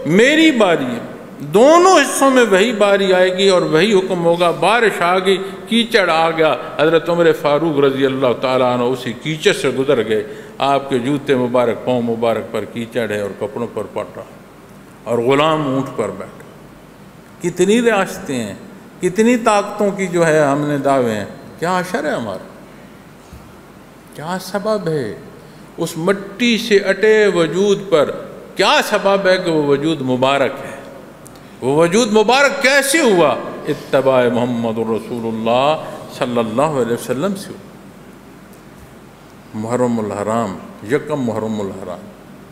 S1: میری باری ہے، دونوں حصوں میں وہی باری آئے گی اور وہی حکم ہوگا۔ بارش آ گئی، کیچڑ آ گیا، حضرت عمر فاروق رضی اللہ تعالیٰ عنہ اسی کیچڑ سے گزر گئے، آپ کے جوتے مبارک، پاؤں مبارک پر کیچڑ ہے اور کپڑوں پر پڑ رہا، اور غلام اونٹ پر بیٹھا۔ کتنی ریاستیں ہیں، کتنی طاقتوں کی جو ہے ہم نے دعوے ہیں، کیا اثر ہے ہمارا؟ کیا سبب ہے اس مٹی سے اٹے وجود پر؟ کیا سبب ہے کہ وہ وجود مبارک ہے؟ وہ وجود مبارک کیسے ہوا؟ اتباع محمد رسول اللہ صلی اللہ علیہ وسلم سے ہوا۔ محرم الحرام، یکم محرم الحرام،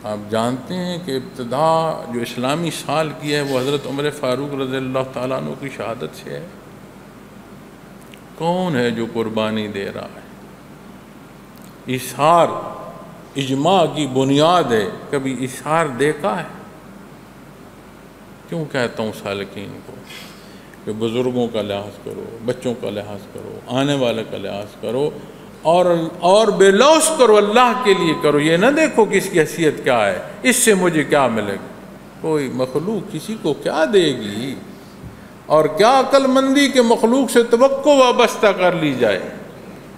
S1: آپ جانتے ہیں کہ ابتدا جو اسلامی سال کی ہے وہ حضرت عمر فاروق رضی اللہ تعالیٰ عنہ کی شہادت سے ہے۔ کون ہے جو قربانی دے رہا ہے؟ ایثار اجماع کی بنیاد ہے، کبھی ایثار دیکھا ہے؟ کیوں کہتا ہوں سالکین کو کہ بزرگوں کا لحاظ کرو، بچوں کا لحاظ کرو، آنے والے کا لحاظ کرو، اور بے لوث کرو، اللہ کے لیے کرو۔ یہ نہ دیکھو کہ اس کی حیثیت کیا ہے، اس سے مجھے کیا ملے گا۔ کوئی مخلوق کسی کو کیا دے گی، اور کیا عقل مندی کے مخلوق سے توقع وابستہ کر لی جائے۔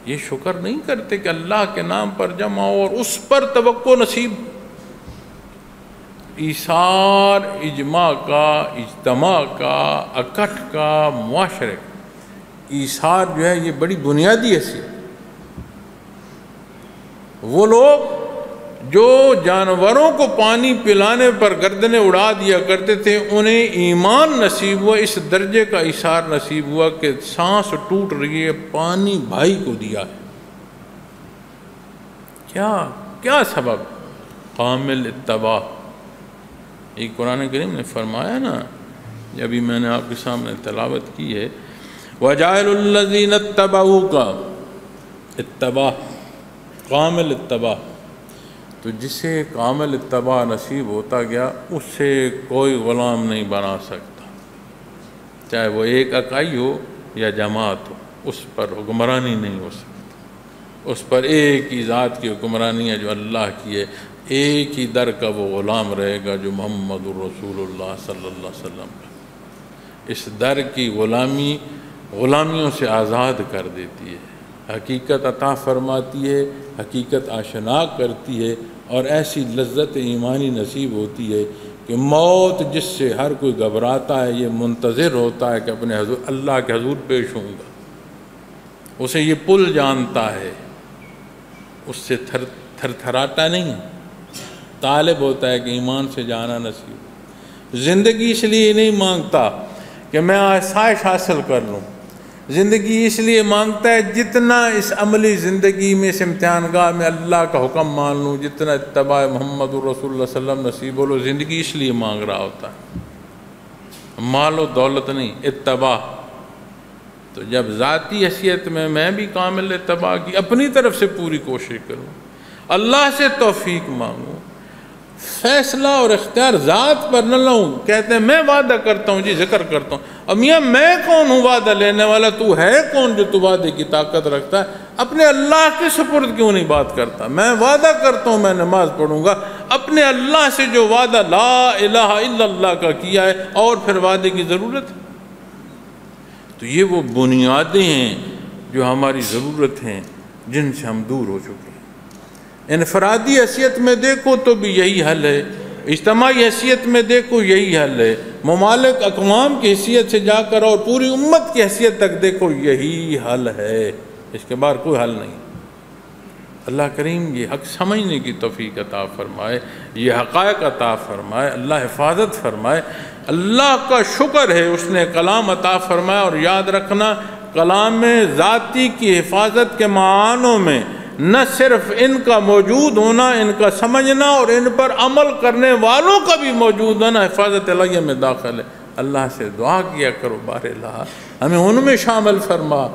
S1: یہ شکر نہیں کرتے کہ اللہ کے نام پر جمع ہو اور اس پر توقع نصیب۔ ایثار اجماع کا، اجتماع کا، اکٹھ کا، معاشرے کا ایثار جو ہے یہ بڑی بنیادی حیثیت۔ وہ لوگ جو جانوروں کو پانی پلانے پر گردنیں اڑا دیا کرتے تھے، انہیں ایمان نصیب ہوا، اس درجے کا ایثار نصیب ہوا کہ سانس ٹوٹ رہی ہے، پانی بھائی کو دیا ہے۔ کیا سبب؟ کامل اتباع۔ یہ قرآن کریم نے فرمایا نا، ابھی میں نے آپ کے سامنے تلاوت کی ہے، وَجَعَلُ الَّذِينَ اتَّبَعُوكَ، اتباع، کامل اتباع۔ تو جسے کامل اتباع نصیب ہوتا گیا، اس سے کوئی غلام نہیں بنا سکتا، چاہے وہ ایک اکائی ہو یا جماعت ہو، اس پر حکمرانی نہیں ہو سکتی۔ اس پر ایک ہی ذات کی حکمرانی ہے جو اللہ کی ہے۔ ایک ہی در کا وہ غلام رہے گا جو محمد الرسول اللہ صلی اللہ علیہ وسلم کا۔ اس در کی غلامیوں سے آزاد کر دیتی ہے، حقیقت عطا فرماتی ہے، حقیقت آشنا کرتی ہے، اور ایسی لذت ایمانی نصیب ہوتی ہے کہ موت جس سے ہر کوئی گھبراتا ہے، یہ منتظر ہوتا ہے کہ اپنے حضور اللہ کے حضور پیش ہوں گا، اسے یہ پل جانتا ہے، اس سے تھر تھراتا نہیں، طالب ہوتا ہے کہ ایمان سے جانا نصیب۔ زندگی اس لیے نہیں مانگتا کہ میں آسائش حاصل کر لوں، زندگی اس لیے مانگتا ہے جتنا اس عملی زندگی میں اس امتحان گاہ میں اللہ کا حکم مان لوں، جتنا اتباع محمد الرسول اللہ صلی اللہ علیہ وسلم نصیب ہو لو، زندگی اس لیے مانگ رہا ہوتا ہے، مال و دولت نہیں، اتباع۔ تو جب ذاتی حیثیت میں بھی کامل اتباع کی اپنی طرف سے پوری کوشش کروں، اللہ سے توفیق مانگوں، فیصلہ اور اختیار ذات پر نہ لاؤں۔ کہتے ہیں میں وعدہ کرتا ہوں جی، ذکر کرتا ہوں، اب میاں میں کون ہوں وعدہ لینے والا، تو ہے کون جو تو وعدے کی طاقت رکھتا ہے؟ اپنے اللہ کے سپرد کیوں نہیں بات کرتا؟ میں وعدہ کرتا ہوں میں نماز پڑھوں گا، اپنے اللہ سے جو وعدہ لا الہ الا اللہ کا کیا ہے، اور پھر وعدے کی ضرورت ہے؟ تو یہ وہ بنیادیں ہیں جو ہماری ضرورت ہیں، جن سے ہم دور ہو چکے ہیں۔ انفرادی حیثیت میں دیکھو تو بھی یہی حل ہے، اجتماعی حیثیت میں دیکھو یہی حل ہے، ممالک اقوام کی حیثیت سے جا کر اور پوری امت کی حیثیت تک دیکھو یہی حل ہے، اس کے بعد کوئی حل نہیں۔ اللہ کریم یہ حق سمجھنے کی توفیق عطا فرمائے، یہ حقائق عطا فرمائے، اللہ حفاظت فرمائے۔ اللہ کا شکر ہے اس نے کلام عطا فرمایا، اور یاد رکھنا کلام ذاتی کی حفاظت کے معانوں میں نہ صرف ان کا موجود ہونا، ان کا سمجھنا اور ان پر عمل کرنے والوں کا بھی موجود ہونا حفاظت الہیہ میں داخل ہے۔ اللہ سے دعا کیا کرو بار الہ ہمیں ان میں شامل فرما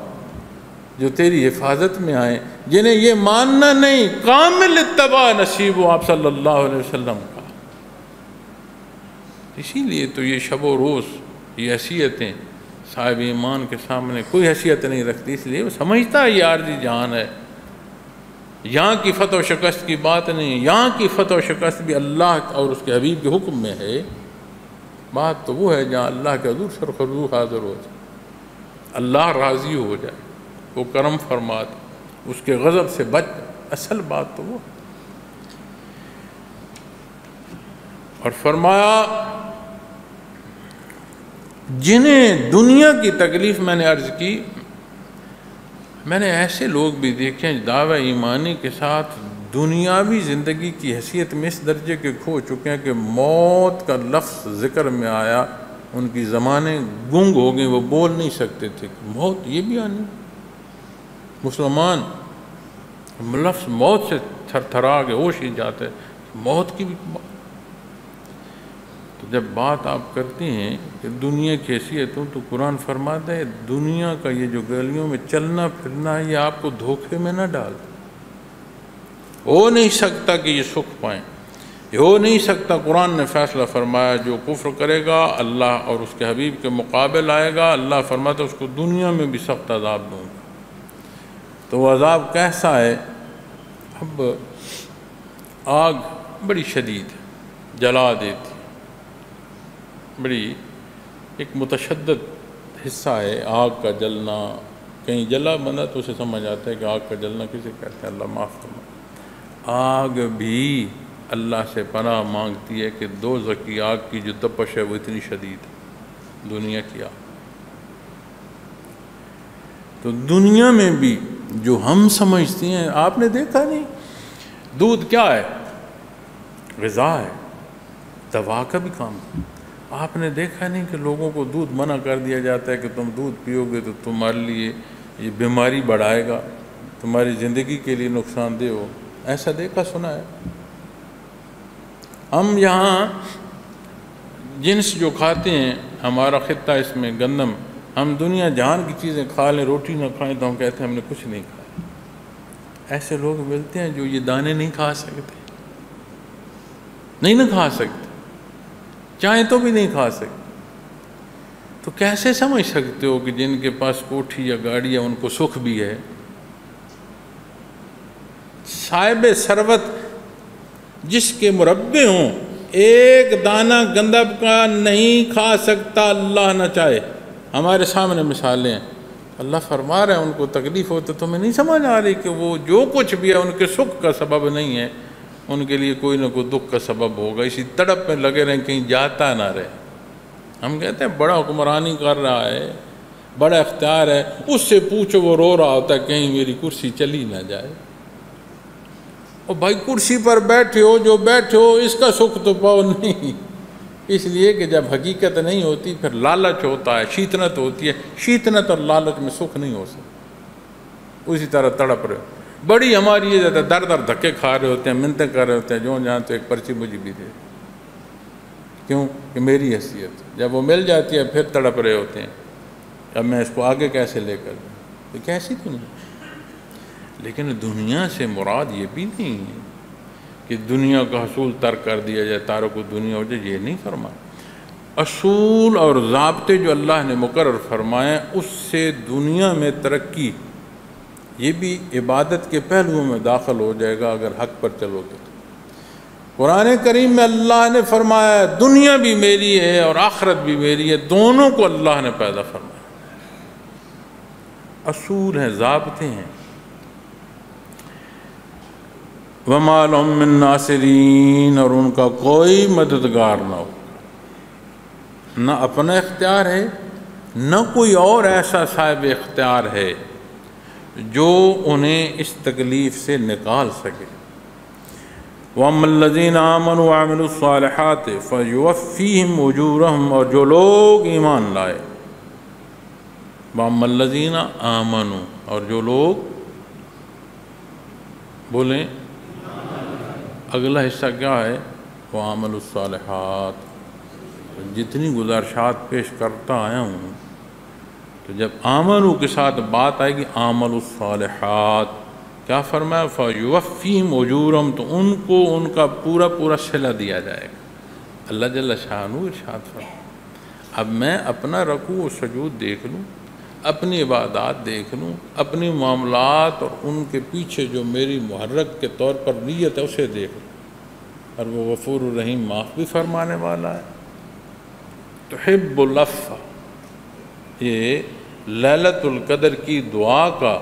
S1: جو تیری حفاظت میں آئیں، جنہیں یہ ماننا نہیں کامل اتباع نصیب ہو آپ صلی اللہ علیہ وسلم کا۔ اسی لیے تو یہ شب و روز یہ حیثیتیں صاحب ایمان کے سامنے کوئی حیثیت نہیں رکھتی، اس لیے وہ سمجھتا ہے یہ عارضی جہان ہے، یہاں کی فتح و شکست کی بات نہیں، یہاں کی فتح و شکست بھی اللہ اور اس کے حبیب کے حکم میں ہے۔ بات تو وہ ہے جہاں اللہ کے حضور سرخرو حاضر ہو جائے، اللہ راضی ہو جائے، وہ کرم فرما دے، اس کے غضب سے بچ جائے، اصل بات تو وہ۔ اور فرمایا جنہیں دنیا کی تکلیف، میں نے عرض کی میں نے ایسے لوگ بھی دیکھے ہیں دعوی ایمانی کے ساتھ دنیاوی زندگی کی حیثیت میں اس درجے کے کھو چکے ہیں کہ موت کا لفظ ذکر میں آیا ان کی زبانیں گنگ ہو گئیں، وہ بول نہیں سکتے تھے، موت یہ بھی آنی۔ مسلمان لفظ موت سے تھر تھرا کے ہوش ہی جاتے، موت کی بھی بات۔ تو جب بات آپ کرتے ہیں کہ دنیا کی حیثیت ہو تو قرآن فرماتا ہے دنیا کا یہ جو گلیوں میں چلنا پھرنا ہے یہ آپ کو دھوکے میں نہ ڈال، ہو نہیں سکتا کہ یہ سکھ پائیں، یہ ہو نہیں سکتا۔ قرآن نے فیصلہ فرمایا جو کفر کرے گا اللہ اور اس کے حبیب کے مقابل آئے گا، اللہ فرماتا ہے اس کو دنیا میں بھی سخت عذاب دوں گا۔ تو وہ عذاب کیسا ہے؟ اب آگ بڑی شدید جلا دیتی، بڑی ایک متشدد حصہ ہے آگ کا جلنا۔ کہیں جلا بندہ تو اسے سمجھ آتا ہے کہ آگ کا جلنا کسے کہتے ہیں، اللہ معاف فرمائے۔ آگ بھی اللہ سے پناہ مانگتی ہے کہ دوزخ کی آگ کی جو تپش ہے وہ اتنی شدید ہے، دنیا کی آگ۔ تو دنیا میں بھی جو ہم سمجھتے ہیں، آپ نے دیکھا نہیں دودھ کیا ہے؟ غذا ہے، دوا کا بھی کام ہے۔ آپ نے دیکھا نہیں کہ لوگوں کو دودھ منع کر دیا جاتا ہے کہ تم دودھ پیو گے تو تمہارے لیے یہ بیماری بڑھائے گا، تمہاری زندگی کے لیے نقصان دہ ہو، ایسا دیکھا سنا ہے؟ ہم یہاں جنس جو کھاتے ہیں، ہمارا خطہ اس میں گندم، ہم دنیا جہان کی چیزیں کھا لیں، روٹی نہ کھائیں تو ہم کہتے ہیں ہم نے کچھ نہیں کھایا۔ ایسے لوگ ملتے ہیں جو یہ دانے نہیں کھا سکتے، نہیں نہ کھا سکتے، چاہیں تو بھی نہیں کھا سکتے۔ تو کیسے سمجھ سکتے ہو کہ جن کے پاس کوٹھی یا گاڑی ہے ان کو سکھ بھی ہے؟ صاحب ثروت جس کے مربے ہوں، ایک دانہ گندم کا نہیں کھا سکتا اللہ نہ چاہے۔ ہمارے سامنے مثالیں ہیں، اللہ فرما رہے ہیں ان کو تکلیف ہو تو تمہیں نہیں سمجھ آ رہی کہ وہ جو کچھ بھی ہے ان کے سکھ کا سبب نہیں ہے، ان کے لیے کوئی نہ کوئی دکھ کا سبب ہوگا، اسی تڑپ میں لگے رہیں کہیں جاتا نہ رہے۔ ہم کہتے ہیں بڑا حکمرانی کر رہا ہے، بڑا اختیار ہے، اس سے پوچھو وہ رو رہا ہوتا ہے کہیں میری کرسی چلی نہ جائے۔ اور بھائی کرسی پر بیٹھے ہو، جو بیٹھے ہو اس کا سکھ تو پاؤ نہیں، اس لیے کہ جب حقیقت نہیں ہوتی پھر لالچ ہوتا ہے، شیطنت ہوتی ہے، شیطنت اور لالچ میں سکھ نہیں ہو سکتا، اسی طرح تڑپ رہے ہو۔ بڑی ہماری یہ زیادہ در در دھکے کھا رہے ہوتے ہیں، منتیں کر رہے ہوتے ہیں، جو جہاں تو ایک پرچی مجھے بھی دے، کیوں کہ میری حیثیت، جب وہ مل جاتی ہے پھر تڑپ رہے ہوتے ہیں اب میں اس کو آگے کیسے لے کر دوں، تو کیسی دنیا۔ لیکن دنیا سے مراد یہ بھی نہیں ہے کہ دنیا کا حصول ترک کر دیا جائے، تاروں کو دنیا ہو جائے، یہ نہیں فرمایا۔ اصول اور ضابطے جو اللہ نے مقرر فرمائے اس سے دنیا میں ترقی، یہ بھی عبادت کے پہلوؤں میں داخل ہو جائے گا اگر حق پر چلو گے۔ قرآن کریم میں اللہ نے فرمایا دنیا بھی میری ہے اور آخرت بھی میری ہے، دونوں کو اللہ نے پیدا فرمایا۔ اصول ہیں، ضابطے ہیں۔ وَمَا لَهُم مِّن نَاصِرِينَ، اور ان کا کوئی مددگار نہ ہو، نہ اپنا اختیار ہے نہ کوئی اور ایسا صاحب اختیار ہے جو انہیں اس تکلیف سے نکال سکے۔ وَأَمَّا الَّذِينَ آمَنُوا وَعَمِلُوا الصَّالِحَاتِ فَيُوَفِّيهِمْ أُجُورَهُمْ، اور جو لوگ ایمان لائے، وَأَمَّا الَّذِينَ آمَنُوا، اور جو لوگ بولیں اگلا حصہ کیا ہے؟ وَعَمِلُوا الصَّالِحَاتِ، جتنی گزارشات پیش کرتا آیا ہوں تو جب آمنو کے ساتھ بات آئے گی عملوا الصالحات، کیا فرمایا؟ فَيُوَفِّيهِمْ أُجُورَهُمْ، تو ان کو ان کا پورا پورا صلہ دیا جائے گا۔ اللہ جل شانہ ارشاد فرمایا اب میں اپنا رکوع و سجود دیکھ لوں، اپنی عبادات دیکھ لوں، اپنی معاملات اور ان کے پیچھے جو میری محرک کے طور پر نیت ہے اسے دیکھ لوں، اور وہ غفور الرحیم معاف بھی فرمانے والا ہے۔ تحب العفو، یہ لیلۃ القدر کی دعا کا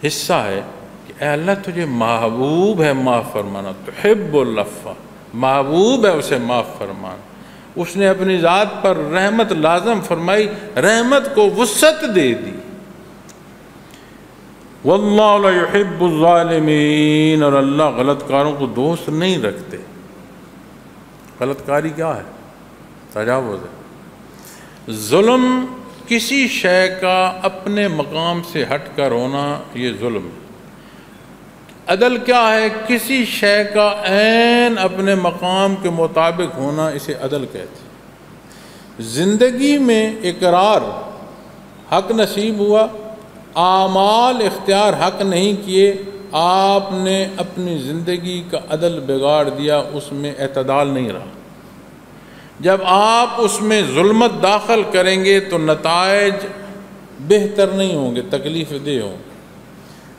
S1: حصہ ہے کہ اے اللہ تجھے محبوب ہے معاف فرمانا، تحب العفو، محبوب ہے اسے معاف فرمانا۔ اس نے اپنی ذات پر رحمت لازم فرمائی، رحمت کو وسعت دے دی۔ واللہ لا يحب الظالمین، اور اللہ غلط کاروں کو دوست نہیں رکھتے۔ غلط کاری کیا ہے؟ تجاوز ہے، ظلم، کسی شے کا اپنے مقام سے ہٹ کر ہونا، یہ ظلم ہے۔ عدل کیا ہے؟ کسی شے کا عین اپنے مقام کے مطابق ہونا، اسے عدل کہتے ہیں۔ زندگی میں اقرار حق نصیب ہوا، اعمال اختیار حق نہیں کیے، آپ نے اپنی زندگی کا عدل بگاڑ دیا، اس میں اعتدال نہیں رہا۔ جب آپ اس میں ظلمت داخل کریں گے تو نتائج بہتر نہیں ہوں گے، تکلیف دہ ہوں گے۔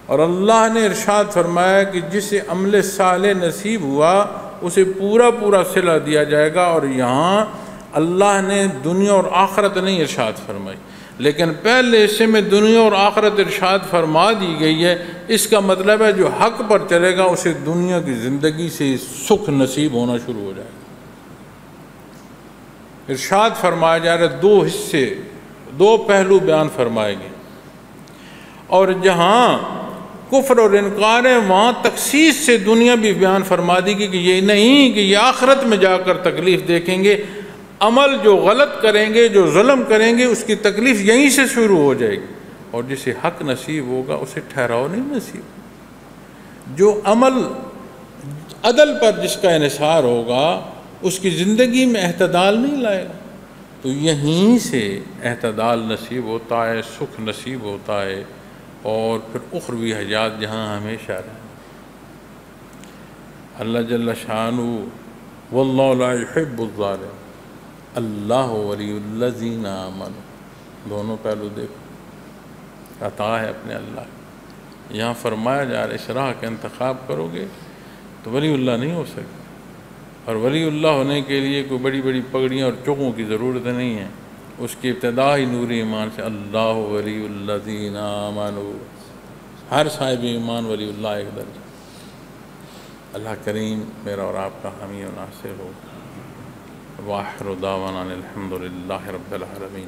S1: اور اللہ نے ارشاد فرمایا کہ جسے عمل صالح نصیب ہوا اسے پورا پورا صلہ دیا جائے گا، اور یہاں اللہ نے دنیا اور آخرت نہیں ارشاد فرمائی، لیکن پہلے حصے میں دنیا اور آخرت ارشاد فرما دی گئی ہے۔ اس کا مطلب ہے جو حق پر چلے گا اسے دنیا کی زندگی سے سکھ نصیب ہونا شروع ہو جائے گا۔ ارشاد فرمایا جا رہا ہے، دو حصے، دو پہلو بیان فرمائے گے، اور جہاں کفر اور انکار ہے وہاں تخصیص سے دنیا بھی بیان فرما دی گئی کہ یہ نہیں کہ یہ آخرت میں جا کر تکلیف دیکھیں گے، عمل جو غلط کریں گے، جو ظلم کریں گے، اس کی تکلیف یہیں سے شروع ہو جائے گی، اور جسے حق نصیب ہوگا اسے ٹھہراؤ نہیں نصیب۔ جو عمل عدل پر جس کا انحصار ہوگا اس کی زندگی میں اعتدال نہیں لائے گا، تو یہیں سے اعتدال نصیب ہوتا ہے، سکھ نصیب ہوتا ہے، اور پھر اخروی حیات جہاں ہمیشہ رہے۔ اللہ جل شانہ واللہ لا يحب الظالم، اللہ ولی الذین آمنوا، دونوں پہلو دیکھو، عطا ہے اپنے اللہ۔ یہاں فرمایا جا رہا ہے اس راہ کا انتخاب کرو گے تو ولی اللہ نہیں ہو سکتے، اور ولی اللہ ہونے کے لیے کوئی بڑی بڑی پگڑیاں اور چوکوں کی ضرورت نہیں ہے، اس کی ابتدا ہی نور ایمان سے، اللہ ولی الذین آمنوا، ہر صاحب ایمان ولی اللہ ایک درجہ۔ اللہ کریم میرا اور آپ کا حامی و ناصر ہو۔ وآخر دعوانا الحمد للہ رب العالمین۔